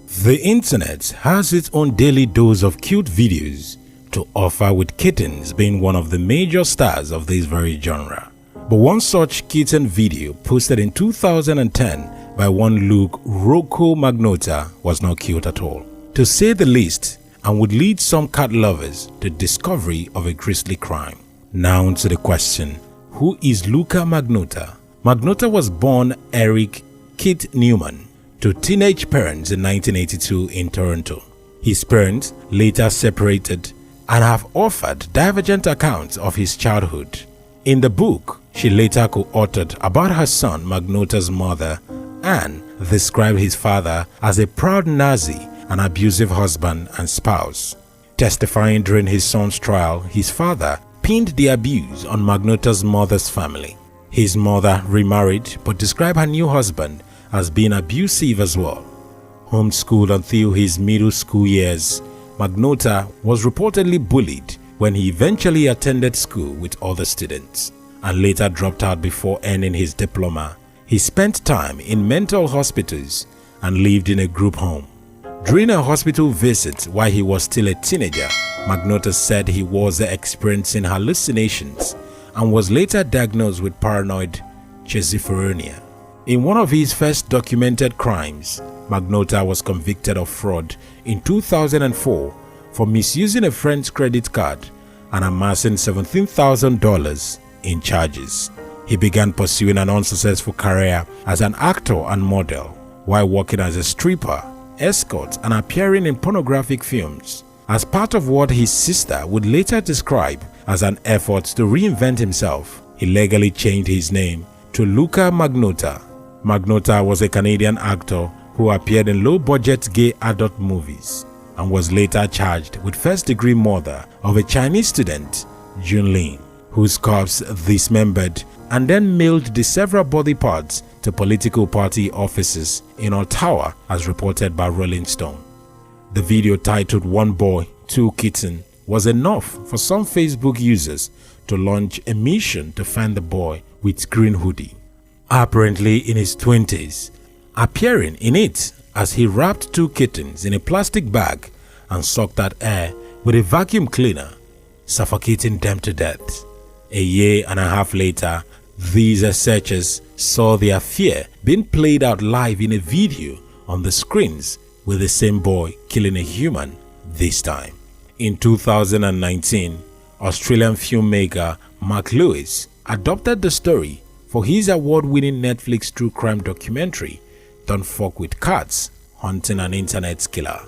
The internet has its own daily dose of cute videos to offer, with kittens being one of the major stars of this very genre. But one such kitten video posted in 2010 by one Luka Rocco Magnotta was not cute at all, to say the least, and would lead some cat lovers to discovery of a grisly crime. Now to the question, who is Luka Magnotta? Magnotta was born Eric Kit Newman to teenage parents in 1982 in Toronto. His parents later separated and have offered divergent accounts of his childhood. In the book, she later co-authored about her son Magnotta's mother and described his father as a proud Nazi, an abusive husband and spouse. Testifying during his son's trial, his father pinned the abuse on Magnotta's mother's family. His mother remarried but described her new husband as being abusive as well. Homeschooled until his middle school years, Magnotta was reportedly bullied when he eventually attended school with other students and later dropped out before earning his diploma. He spent time in mental hospitals and lived in a group home. During a hospital visit while he was still a teenager, Magnotta said he was experiencing hallucinations and was later diagnosed with paranoid schizophrenia. In one of his first documented crimes, Magnotta was convicted of fraud in 2004 for misusing a friend's credit card and amassing $17,000 in charges. He began pursuing an unsuccessful career as an actor and model while working as a stripper, escort, and appearing in pornographic films. As part of what his sister would later describe as an effort to reinvent himself, he legally changed his name to Luka Magnotta. Magnotta was a Canadian actor who appeared in low-budget gay adult movies and was later charged with first-degree murder of a Chinese student, Jun Lin, whose corpse dismembered and then mailed the several body parts to political party offices in Ottawa, as reported by Rolling Stone. The video, titled "One Boy, Two Kitten," was enough for some Facebook users to launch a mission to find the boy with green hoodie, apparently in his 20s, appearing in it as he wrapped two kittens in a plastic bag and sucked out air with a vacuum cleaner, suffocating them to death. A year and a half later, these searchers saw their fear being played out live in a video on the screens, with the same boy killing a human this time. In 2019, Australian filmmaker Mark Lewis adopted the story for his award-winning Netflix true crime documentary, Don't Fuck With Cats, Hunting an Internet Killer.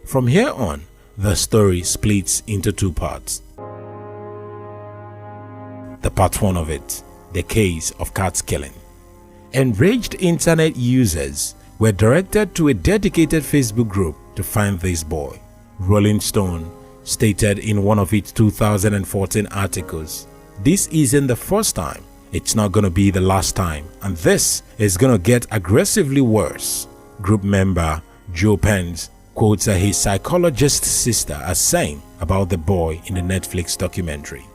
From here on, the story splits into two parts. The part one of it, the case of cat killing. Enraged internet users were directed to a dedicated Facebook group to find this boy. Rolling Stone stated in one of its 2014 articles, "This isn't the first time, it's not gonna be the last time, and this is gonna get aggressively worse." Group member Joe Pence quotes his psychologist's sister as saying about the boy in the Netflix documentary.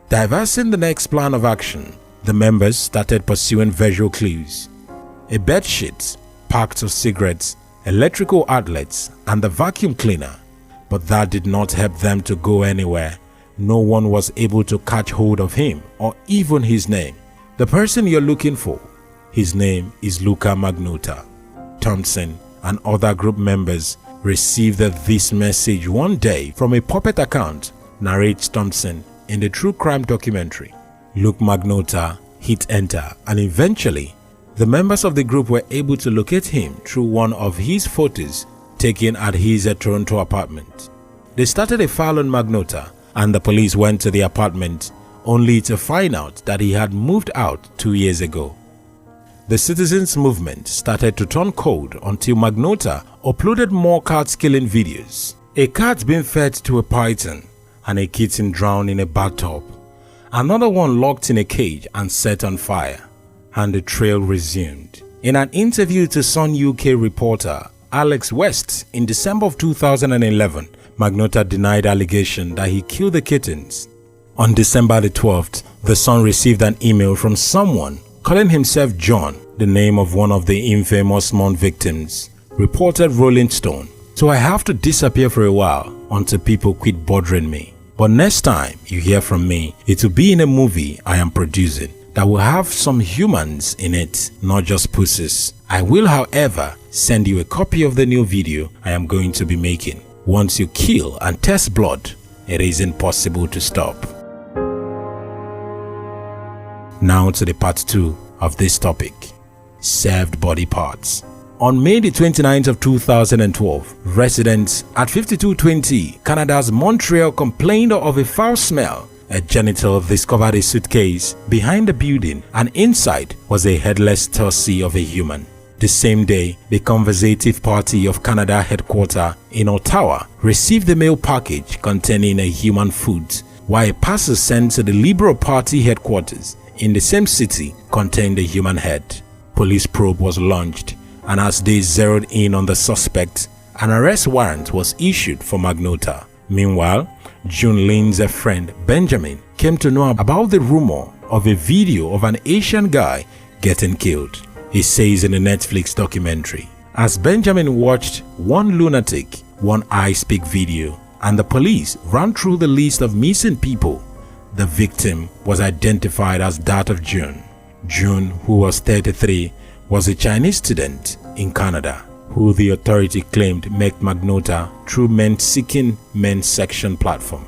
Diversing the next plan of action, the members started pursuing visual clues: a bedsheet, packs of cigarettes, electrical outlets, and the vacuum cleaner. But that did not help them to go anywhere. No one was able to catch hold of him or even his name. The person you're looking for, his name is Luka Magnotta. Thompson and other group members received this message one day from a puppet account, narrates Thompson in the true crime documentary. Luka Magnotta hit enter, and eventually the members of the group were able to locate him through one of his photos taken at his Toronto apartment. They started a file on Magnotta, and the police went to the apartment only to find out that he had moved out 2 years ago. The citizens' movement started to turn cold until Magnotta uploaded more cat killing videos. A cat being fed to a python, and a kitten drowned in a bathtub. Another one locked in a cage and set on fire. And the trail resumed. In an interview to Sun UK reporter Alex West in December of 2011, Magnotta denied allegation that he killed the kittens. On December the 12th, the Sun received an email from someone calling himself John, the name of one of the infamous Mount victims, reported Rolling Stone. So I have to disappear for a while until people quit bothering me. But next time you hear from me, it will be in a movie I am producing that will have some humans in it, not just pussies. I will, however, send you a copy of the new video I am going to be making. Once you kill and test blood, it isn't possible to stop. Now to the part 2 of this topic, served body parts. On May the 29th of 2012, residents at 5220 Canada's Montreal complained of a foul smell. A janitor discovered a suitcase behind the building, and inside was a headless torso of a human. The same day, the Conservative Party of Canada headquarters in Ottawa received a mail package containing a human foot, while a parcel sent to the Liberal Party headquarters in the same city contained a human head. Police probe was launched, and as they zeroed in on the suspect, an arrest warrant was issued for Magnotta. Meanwhile, Jun Lin's friend Benjamin came to know about the rumor of a video of an Asian guy getting killed. He says in the Netflix documentary, as Benjamin watched one lunatic, one eye speak video, and the police ran through the list of missing people, the victim was identified as that of Jun. Jun, who was 33, was a Chinese student in Canada, who the authority claimed met Magnotta through Men Seeking Men section platform.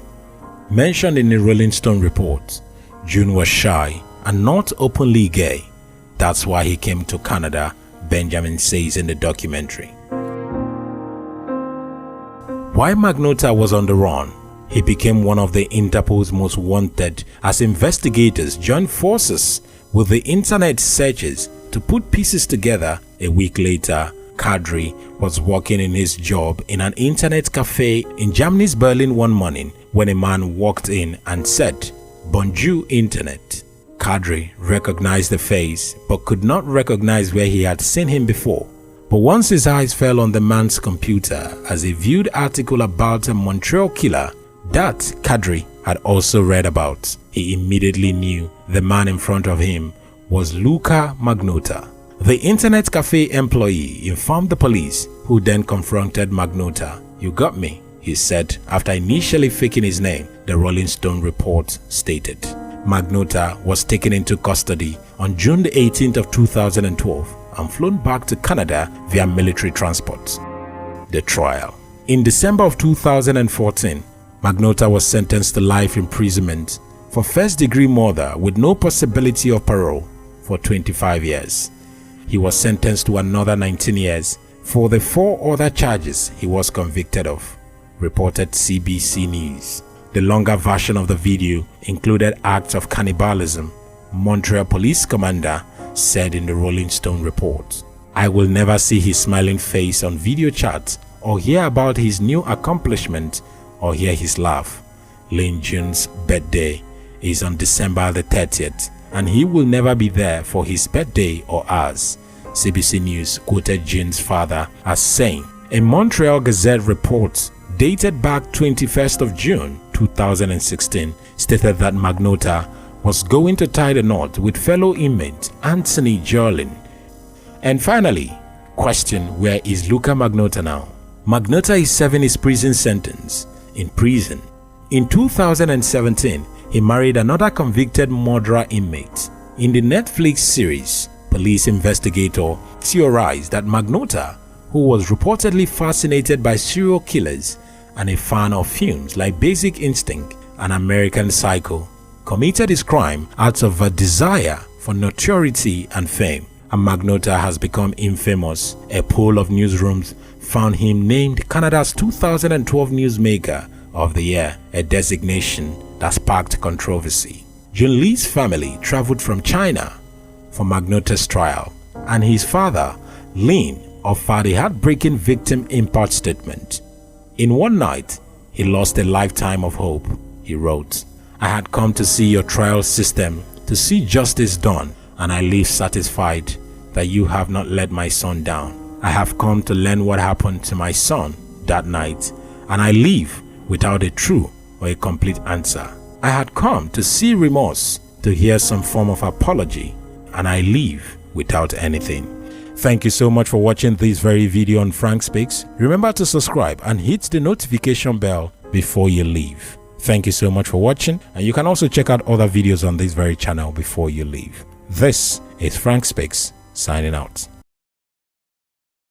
Mentioned in the Rolling Stone report, Jun was shy and not openly gay. That's why he came to Canada, Benjamin says in the documentary. While Magnotta was on the run, he became one of the Interpol's most wanted as investigators joined forces with the internet searches to put pieces together. A week later, Kadri was working in his job in an internet cafe in Germany's Berlin one morning when a man walked in and said, "Bonjour Internet." Kadri recognized the face but could not recognize where he had seen him before. But once his eyes fell on the man's computer as he viewed article about a Montreal killer that Kadri had also read about, he immediately knew the man in front of him was Luka Magnotta. The internet cafe employee informed the police, who then confronted Magnotta. "You got me," he said after initially faking his name, the Rolling Stone report stated. Magnotta was taken into custody on June the 18th of 2012 and flown back to Canada via military transport. The trial. In December of 2014, Magnotta was sentenced to life imprisonment for first-degree murder with no possibility of parole for 25 years. He was sentenced to another 19 years for the 4 other charges he was convicted of, reported CBC News. The longer version of the video included acts of cannibalism, Montreal police commander said in the Rolling Stone report. "I will never see his smiling face on video chat or hear about his new accomplishment or hear his laugh. Lin Jun's birthday is on December the 30th and he will never be there for his birthday or ours," CBC News quoted Jun's father as saying. A Montreal Gazette report dated back 21st of June 2016 stated that Magnotta was going to tie the knot with fellow inmate Anthony Jun Lin. And finally, question: where is Luka Magnotta now? Magnotta is serving his prison sentence in prison. In 2017, he married another convicted murderer inmate. In the Netflix series, police investigator theorized that Magnotta, who was reportedly fascinated by serial killers and a fan of films like Basic Instinct and American Psycho, committed his crime out of a desire for notoriety and fame. And Magnotta has become infamous. A poll of newsrooms found him named Canada's 2012 Newsmaker of the Year, a designation that sparked controversy. Jun Lin's family traveled from China for Magnotta's trial, and his father, Lin, offered a heartbreaking victim impact statement. In one night, he lost a lifetime of hope. He wrote, "I had come to see your trial system, to see justice done, and I leave satisfied that you have not let my son down. I have come to learn what happened to my son that night, and I leave without a true or a complete answer. I had come to see remorse, to hear some form of apology, and I leave without anything." Thank you so much for watching this very video on Frank Speaks. Remember to subscribe and hit the notification bell before you leave. Thank you so much for watching, and you can also check out other videos on this very channel before you leave. This is Frank Speaks, signing out.